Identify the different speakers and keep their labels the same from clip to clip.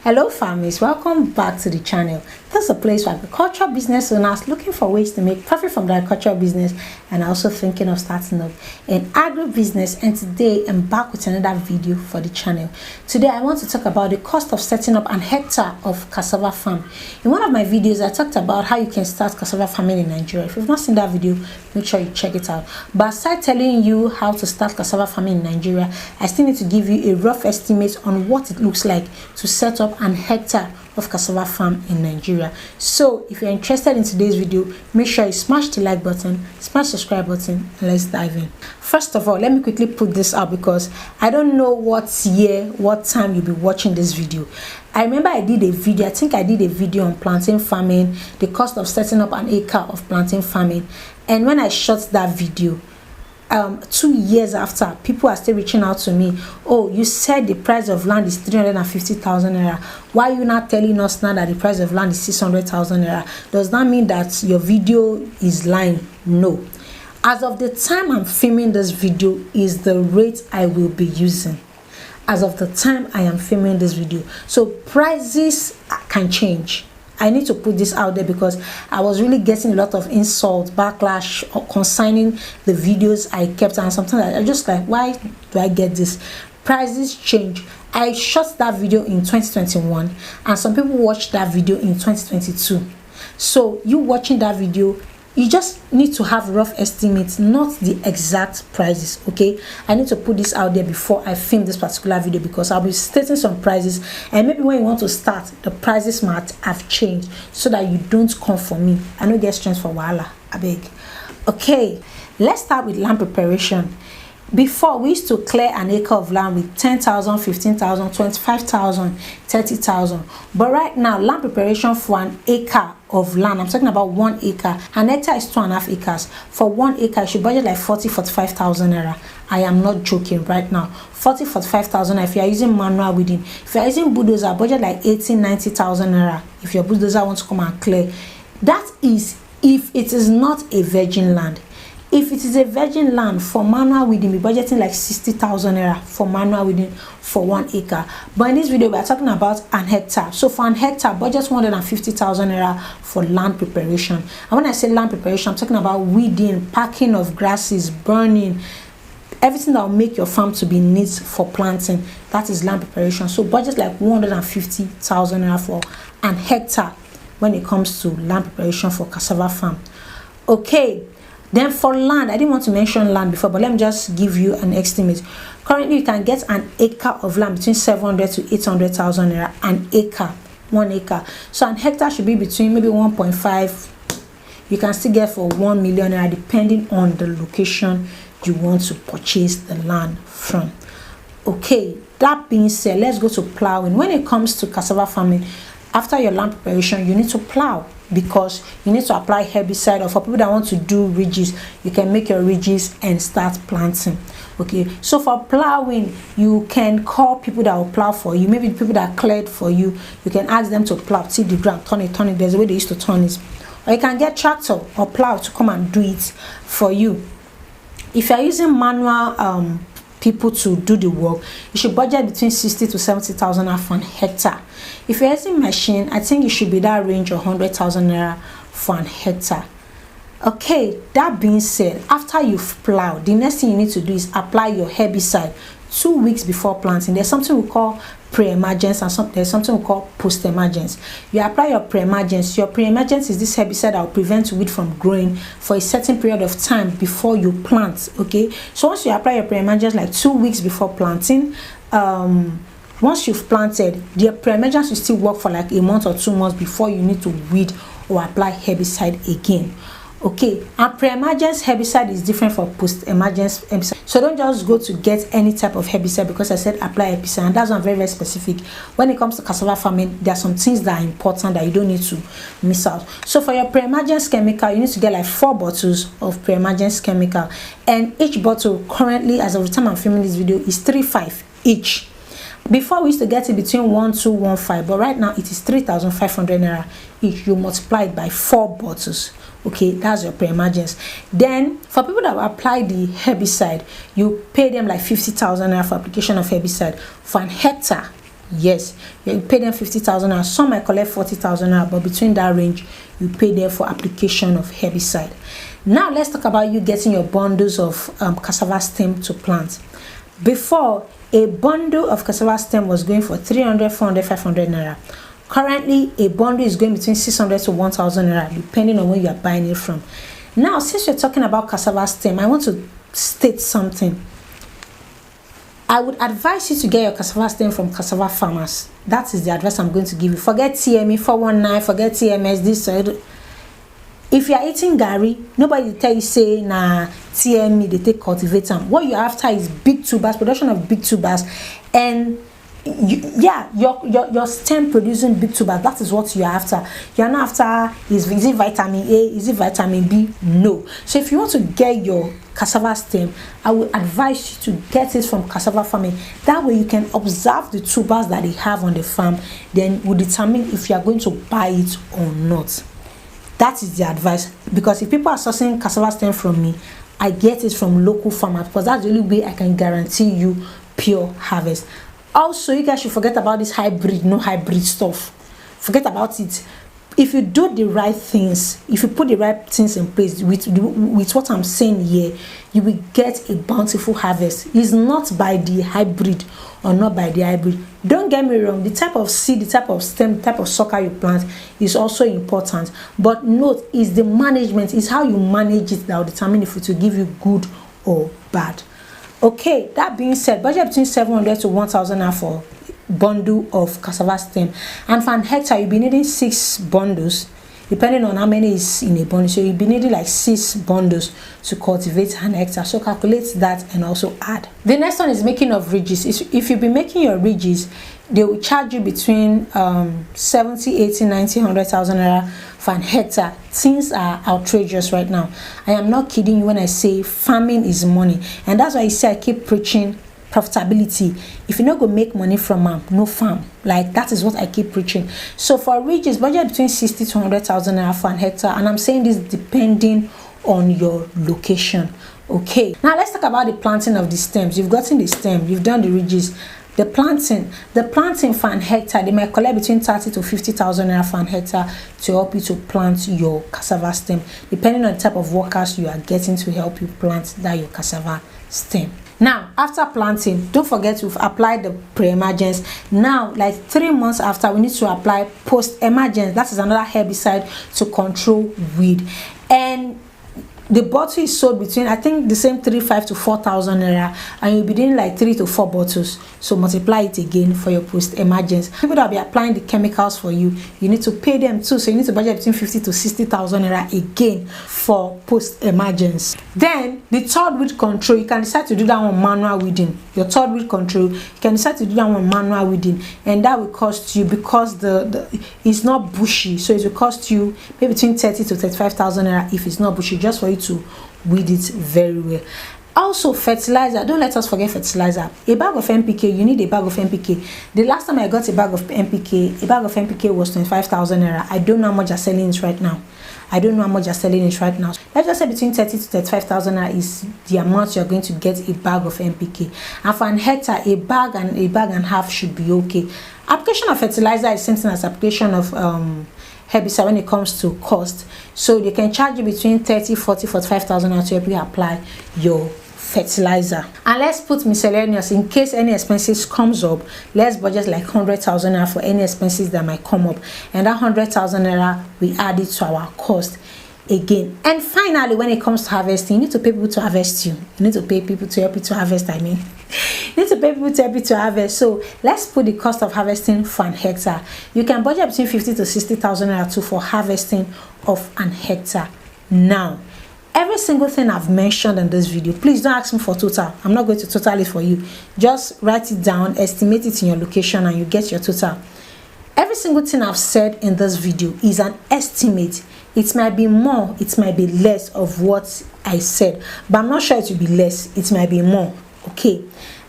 Speaker 1: Hello farmers, welcome back to the channel. This is a place for agricultural business owners looking for ways to make profit from their agricultural business and also thinking of starting up an agribusiness. And today I'm back with another video for the channel. Today I want to talk about the cost of setting up an hectare of cassava farm. In one of my videos I talked about how you can start cassava farming in Nigeria. If you've not seen that video, make sure you check it out. But aside telling you how to start cassava farming in Nigeria, I still need to give you a rough estimate on what it looks like to set up an hectare of cassava farm in Nigeria. So if you're interested in today's video, make sure you smash the like button, smash the subscribe button, and let's dive in. First of all, let me quickly put this out because I don't know what year, what time you'll be watching this video. I remember I did a video, I think I did a video on plantain farming, the cost of setting up an acre of plantain farming. And when I shot that video, 2 years after, people are still reaching out to me. Oh, you said the price of land is 350,000 naira. Why are you not telling us now that the price of land is 600,000 naira? Does that mean that your video is lying? No. As of the time I'm filming this video is the rate I will be using. As of the time I am filming this video, so prices can change. I need to put this out there because I was really getting a lot of insult, backlash concerning the videos I kept, and sometimes I just like, why do I get this? Prices change. I shot that video in 2021 and some people watched that video in 2022. So you watching that video, you just need to have rough estimates, not the exact prices. Okay, I need to put this out there before I film this particular video because I'll be stating some prices, and maybe when you want to start, the prices might have changed, so that you don't come for me. I know get strength for wahala, I beg. Okay, let's start with land preparation. Before, we used to clear an acre of land with 10,000, 15,000, 25,000, 30,000. But right now, land preparation for an acre of land, I'm talking about 1 acre. An hectare is 2.5 acres. For 1 acre, you should budget like 45,000 naira. I am not joking right now. 45,000 if you are using manual weeding. If you are using bulldozer, budget like 90,000 naira. If your bulldozer wants to come and clear. That is if it is not a virgin land. If it is a virgin land, for manual weeding, we're budgeting like 60,000 naira for manual weeding for 1 acre. But in this video, we are talking about an hectare. So for an hectare, budget 150,000 naira for land preparation. And when I say land preparation, I'm talking about weeding, packing of grasses, burning, everything that will make your farm to be neat for planting. That is land preparation. So budget like 150,000 naira for an hectare when it comes to land preparation for cassava farm. Okay. Then for land, I didn't want to mention land before, but let me just give you an estimate. Currently, you can get an acre of land between 700 to 800,000 naira. An acre, 1 acre. So an hectare should be between maybe 1.5. You can still get for 1 million naira depending on the location you want to purchase the land from. Okay, that being said, let's go to plowing. When it comes to cassava farming, after your land preparation, you need to plow because you need to apply herbicide. Or for people that want to do ridges, you can make your ridges and start planting. Okay, so for plowing, you can call people that will plow for you. Maybe the people that cleared for you, you can ask them to plow, till the ground, turn it. There's a way they used to turn it. Or you can get tractor or plow to come and do it for you. If you're using manual people to do the work, you should budget between 60 to 70,000 for an hectare. If you're using machine, I think it should be that range of 100,000 naira for an hectare. Okay, that being said, after you've plowed, the next thing you need to do is apply your herbicide 2 weeks before planting. There's something we call pre-emergence and there's something we call post-emergence. You apply your pre-emergence. Your pre-emergence is this herbicide that will prevent weed from growing for a certain period of time before you plant. Okay, so once you apply your pre-emergence like 2 weeks before planting, once you've planted, the pre-emergence will still work for like a month or 2 months before you need to weed or apply herbicide again. Okay, and pre-emergence herbicide is different from post-emergence herbicide. So don't just go to get any type of herbicide because I said apply herbicide, and that's one very specific. When it comes to cassava farming, there are some things that are important that you don't need to miss out. So for your pre-emergence chemical, you need to get like 4 bottles of pre-emergence chemical, and each bottle currently, as of the time I'm filming this video, is 3,500 each. Before we used to get it between 1,215, but right now it is 3,500 naira each. You multiply it by 4 bottles. Okay, that's your pre-emergence. Then for people that will apply the herbicide, you pay them like 50,000 naira for application of herbicide. For an hectare, Yes, you pay them 50,000 naira. Some might collect 40,000 naira, but between that range, you pay them for application of herbicide. Now let's talk about you getting your bundles of cassava stem to plant. Before, a bundle of cassava stem was going for 300, 400, 500 naira. Currently, a bundle is going between 600 to 1,000 naira, depending on where you are buying it from. Now, since we're talking about cassava stem, I want to state something. I would advise you to get your cassava stem from cassava farmers. That is the advice I'm going to give you. Forget TME 419, forget TMS, this. If you are eating gari, nobody will tell you say nah TME they take cultivate them. What you're after is big tubers, production of big tubers, and your stem producing big tubers. That is what you're after. You're not after is it vitamin A, is it vitamin B? No. So if you want to get your cassava stem, I would advise you to get it from cassava farming. That way you can observe the tubers that they have on the farm, then will determine if you are going to buy it or not. That is the advice, because if people are sourcing cassava stem from me, I get it from local farmers, because that's the only way I can guarantee you pure harvest. Also, you guys should forget about this hybrid, no hybrid stuff. Forget about it. If you do the right things, if you put the right things in place with what I'm saying here, you will get a bountiful harvest. It's not by the hybrid or not by the hybrid. Don't get me wrong, the type of seed, the type of stem, the type of sucker you plant is also important. But note, is the management, is how you manage it that will determine if it will give you good or bad. Okay, that being said, budget between 700 to 1,000 for bundle of cassava stem, and for an hectare you'll be needing 6 bundles, depending on how many is in a bundle. So you'll be needing like 6 bundles to cultivate an hectare. So calculate that and also add. The next one is making of ridges. If you'll be making your ridges, they will charge you between 70, 80, 90, 100,000 naira for an hectare. Things are outrageous right now. I am not kidding you when I say farming is money, and that's why you see I keep preaching profitability. If you're not gonna make money from no farm. Like, that is what I keep preaching. So for ridges, budget between 60 to 100,000 naira for an hectare, and I'm saying this depending on your location. Okay, now let's talk about the planting of the stems. You've gotten the stem, you've done the ridges. The planting for an hectare, they might collect between 30 to 50,000 naira for an hectare to help you to plant your cassava stem, depending on the type of workers you are getting to help you plant that your cassava stem. Now, after planting, don't forget to apply the pre-emergence. Now, like 3 months after, we need to apply post-emergence. That is another herbicide to control weed. And the bottle is sold between, I think, the same 3,500 to 4,000 naira, and you'll be doing like 3 to 4 bottles. So multiply it again for your post-emergence. People that will be applying the chemicals for you, you need to pay them too. So you need to budget between 50 to 60,000 naira again for post-emergence. Then the third weed control, you can decide to do that one manual weeding. Your third weed control, you can decide to do that one manual weeding, and that will cost you, because it's not bushy, so it will cost you maybe between 30 to 35,000 naira if it's not bushy, just for you to weed it very well. Also, fertilizer, don't let us forget fertilizer. A bag of NPK, you need a bag of NPK. The last time I got a bag of NPK was 25,000 naira. I don't know how much you're selling it right now. Let's just say between 30 to 35,000 naira is the amount you're going to get a bag of NPK. And for an hectare, a bag and a half should be okay. Application of fertilizer is same thing as application of herbicide when it comes to cost. So they can charge you between 30, 40, 45,000 naira to help you apply your fertilizer. And let's put miscellaneous in case any expenses comes up. Let's budget like 100,000 naira for any expenses that might come up, and that 100,000 naira we add it to our cost again. And finally, when it comes to harvesting, you need to pay people to harvest you. You need to pay people to help you to harvest. You need to pay people to help you to harvest. So let's put the cost of harvesting for an hectare. You can budget between 50 to 60,000 naira too for harvesting of an hectare. Now, every single thing I've mentioned in this video, please don't ask me for total. I'm not going to total it for you. Just write it down, estimate it in your location, and you get your total. Every single thing I've said in this video is an estimate. It might be more, it might be less of what I said, but I'm not sure it will be less. It might be more. Okay,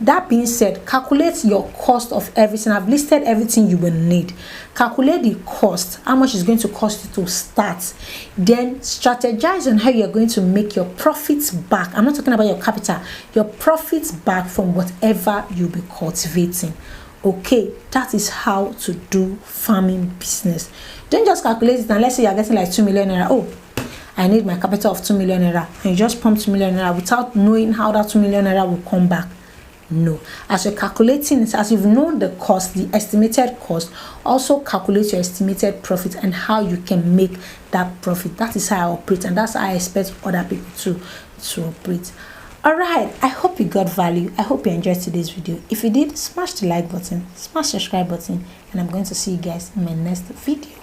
Speaker 1: that being said, calculate your cost of everything. I've listed everything you will need. Calculate the cost, how much it's going to cost you to start. Then strategize on how you're going to make your profits back. I'm not talking about your capital, your profits back from whatever you'll be cultivating. Okay, that is how to do farming business. Don't just calculate it and let's say you're getting like 2 million naira. Oh, I need my capital of 2 million naira, and you just pump 2 million naira without knowing how that 2 million naira will come back. No, as you're calculating it, as you've known the cost, the estimated cost, also calculate your estimated profit and how you can make that profit. That is how I operate, and that's how I expect other people to operate. All right, I hope you got value. I hope you enjoyed today's video. If you did, smash the like button, smash the subscribe button, and I'm going to see you guys in my next video.